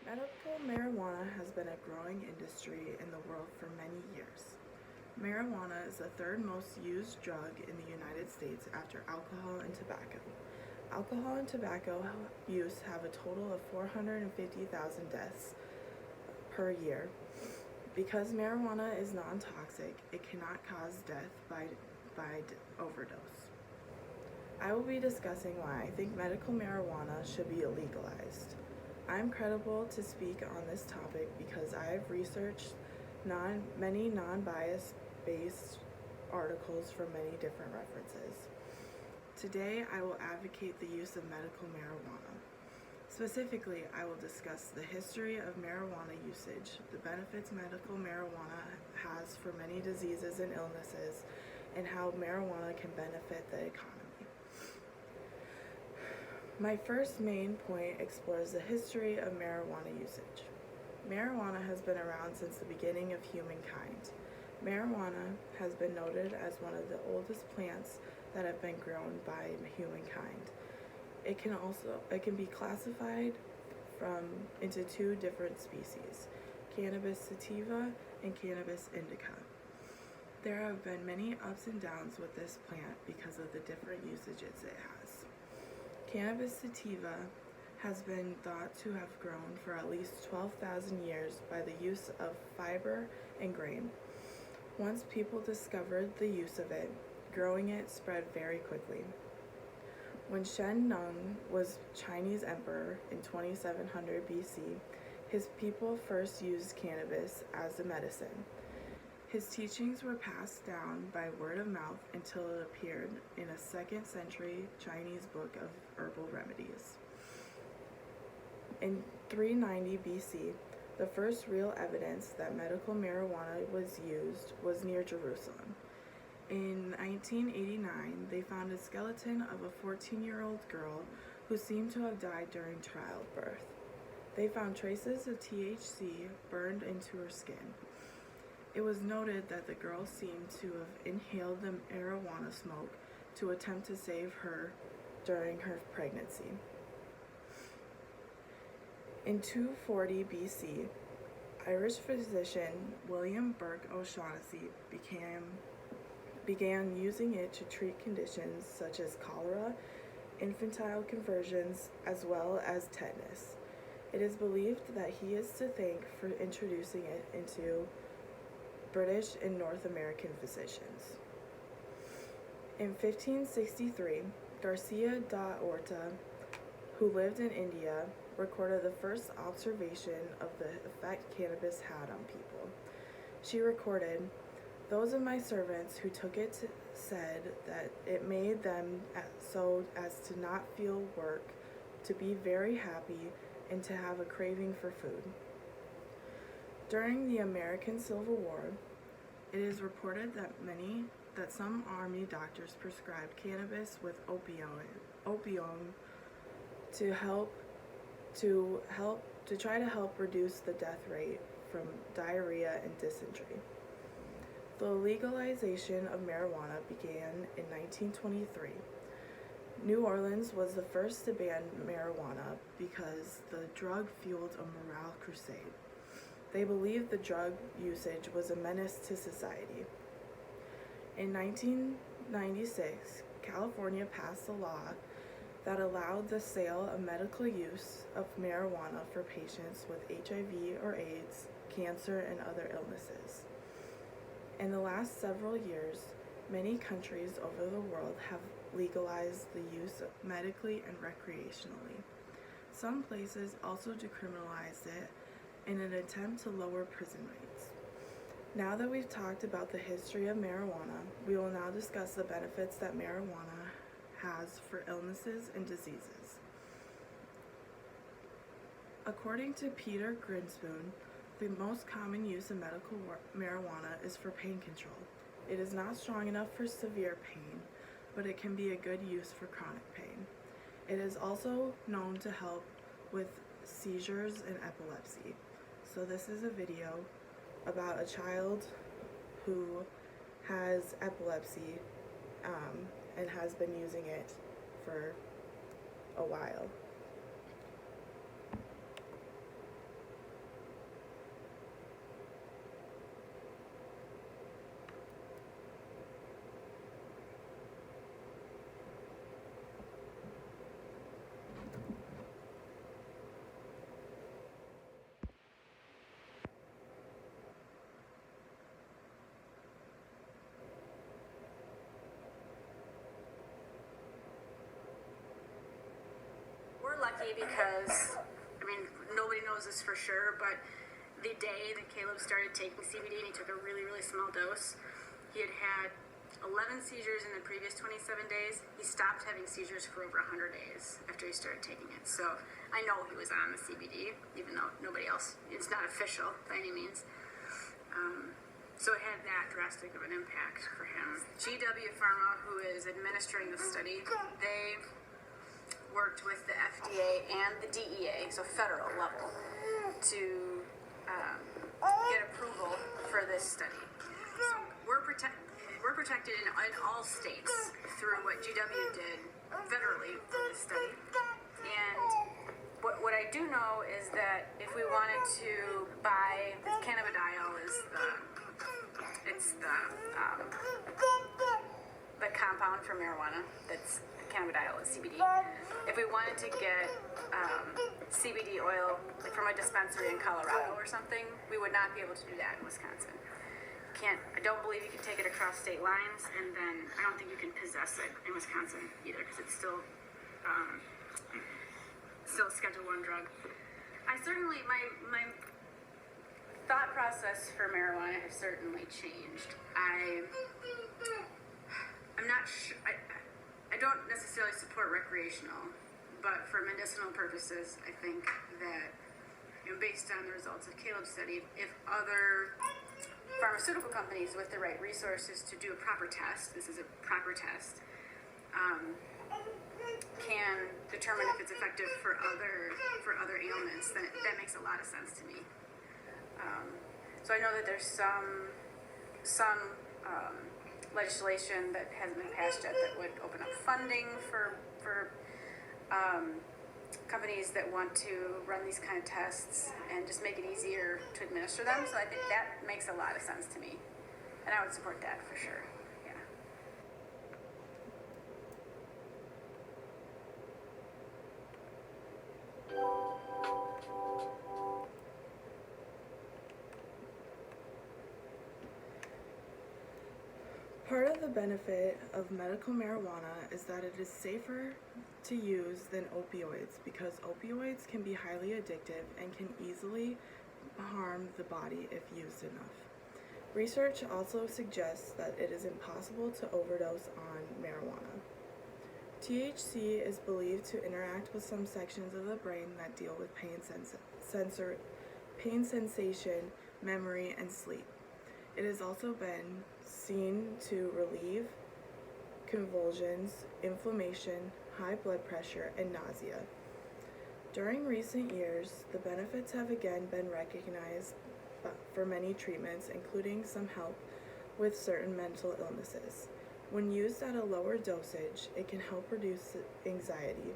Medical marijuana has been a growing industry in the world for many years. Marijuana is the third most used drug in the United States after alcohol and tobacco. Alcohol and tobacco use have a total of 450,000 deaths per year. Because marijuana is non-toxic, it cannot cause death by overdose. I will be discussing why I think medical marijuana should be legalized. I am credible to speak on this topic because I have researched many non-bias based articles from many different references. Today, I will advocate the use of medical marijuana. Specifically, I will discuss the history of marijuana usage, the benefits medical marijuana has for many diseases and illnesses, and how marijuana can benefit the economy. My first main point explores the history of marijuana usage. Marijuana has been around since the beginning of humankind. Marijuana has been noted as one of the oldest plants that have been grown by humankind. It can be classified into two different species, Cannabis sativa and Cannabis indica. There have been many ups and downs with this plant because of the different usages it has. Cannabis sativa has been thought to have grown for at least 12,000 years by the use of fiber and grain. Once people discovered the use of it, growing it spread very quickly. When Shen Nung was Chinese emperor in 2700 BC, his people first used cannabis as a medicine. His teachings were passed down by word of mouth until it appeared in a 2nd century Chinese book of herbal remedies. In 390 BC, the first real evidence that medical marijuana was used was near Jerusalem. In 1989, they found a skeleton of a 14-year-old girl who seemed to have died during childbirth. They found traces of THC burned into her skin. It was noted that the girl seemed to have inhaled the marijuana smoke to attempt to save her during her pregnancy. In 240 BC, Irish physician William Burke O'Shaughnessy began using it to treat conditions such as cholera, infantile conversions, as well as tetanus. It is believed that he is to thank for introducing it into British and North American physicians. In 1563, Garcia da Orta, who lived in India, recorded the first observation of the effect cannabis had on people. She recorded, "Those of my servants who took it said that it made them so as to not feel work, to be very happy, and to have a craving for food." During the American Civil War, it is reported that some army doctors prescribed cannabis with opium to try to help reduce the death rate from diarrhea and dysentery. The legalization of marijuana began in 1923. New Orleans was the first to ban marijuana because the drug fueled a morale crusade. They believed the drug usage was a menace to society. In 1996, California passed a law that allowed the sale of medical use of marijuana for patients with HIV or AIDS, cancer, and other illnesses. In the last several years, many countries over the world have legalized the use medically and recreationally. Some places also decriminalized it in an attempt to lower prison rates. Now that we've talked about the history of marijuana, we will now discuss the benefits that marijuana has for illnesses and diseases. According to Peter Grinspoon, the most common use of medical marijuana is for pain control. It is not strong enough for severe pain, but it can be a good use for chronic pain. It is also known to help with seizures and epilepsy. So this is a video about a child who has epilepsy and has been using it for a while. lucky because, nobody knows this for sure, but the day that Caleb started taking CBD and he took a really, really small dose, he had had 11 seizures in the previous 27 days. He stopped having seizures for over 100 days after he started taking it. So I know he was on the CBD, even though nobody else, it's not official by any means. So it had that drastic of an impact for him. GW Pharma, who is administering the study, they worked with the FDA and the DEA, so federal level, to get approval for this study. So we're protected in all states through what GW did federally for this study. And what I do know is that if we wanted to buy cannabidiol, the compound for marijuana that's cannabidiol is CBD. If we wanted to get CBD oil like from a dispensary in Colorado or something, we would not be able to do that in Wisconsin. I don't believe you can take it across state lines, and then I don't think you can possess it in Wisconsin either because it's still a Schedule I drug. I certainly, my thought process for marijuana has certainly changed. I'm not sure, I don't necessarily support recreational, but for medicinal purposes, I think that, based on the results of Caleb's study, if other pharmaceutical companies with the right resources to do a proper test, this is a proper test, can determine if it's effective for other ailments, then that makes a lot of sense to me. So I know that there's some legislation that hasn't been passed yet that would open up funding for companies that want to run these kind of tests and just make it easier to administer them. So I think that makes a lot of sense to me, and I would support that for sure. Yeah. Part of the benefit of medical marijuana is that it is safer to use than opioids because opioids can be highly addictive and can easily harm the body if used enough. Research also suggests that it is impossible to overdose on marijuana. THC is believed to interact with some sections of the brain that deal with pain sensation, memory, and sleep. It has also been seen to relieve convulsions, inflammation, high blood pressure, and nausea. During recent years, the benefits have again been recognized for many treatments, including some help with certain mental illnesses. When used at a lower dosage, it can help reduce anxiety.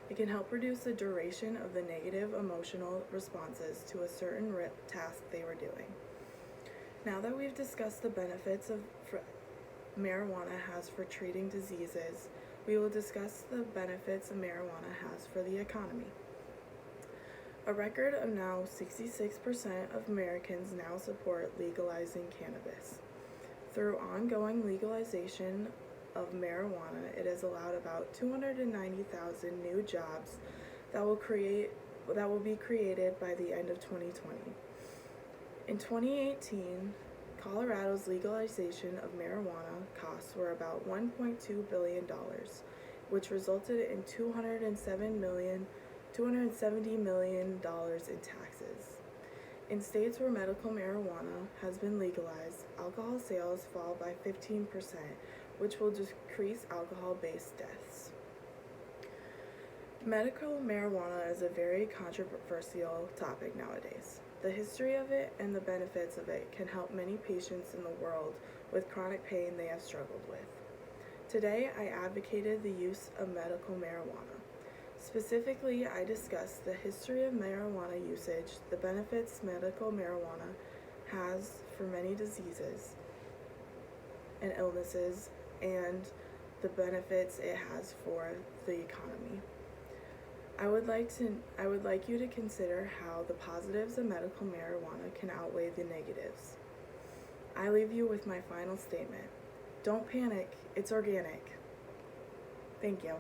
It can help reduce the duration of the negative emotional responses to a certain task they were doing. Now that we've discussed the benefits marijuana has for treating diseases, we will discuss the benefits marijuana has for the economy. A record of now 66% of Americans now support legalizing cannabis. Through ongoing legalization of marijuana, it has allowed about 290,000 new jobs that will be created by the end of 2020. In 2018, Colorado's legalization of marijuana costs were about $1.2 billion, which resulted in $270 million in taxes. In states where medical marijuana has been legalized, alcohol sales fall by 15%, which will decrease alcohol-based deaths. Medical marijuana is a very controversial topic nowadays. The history of it and the benefits of it can help many patients in the world with chronic pain they have struggled with. Today, I advocated the use of medical marijuana. Specifically, I discussed the history of marijuana usage, the benefits medical marijuana has for many diseases and illnesses, and the benefits it has for the economy. I would like you to consider how the positives of medical marijuana can outweigh the negatives. I leave you with my final statement. Don't panic, it's organic. Thank you.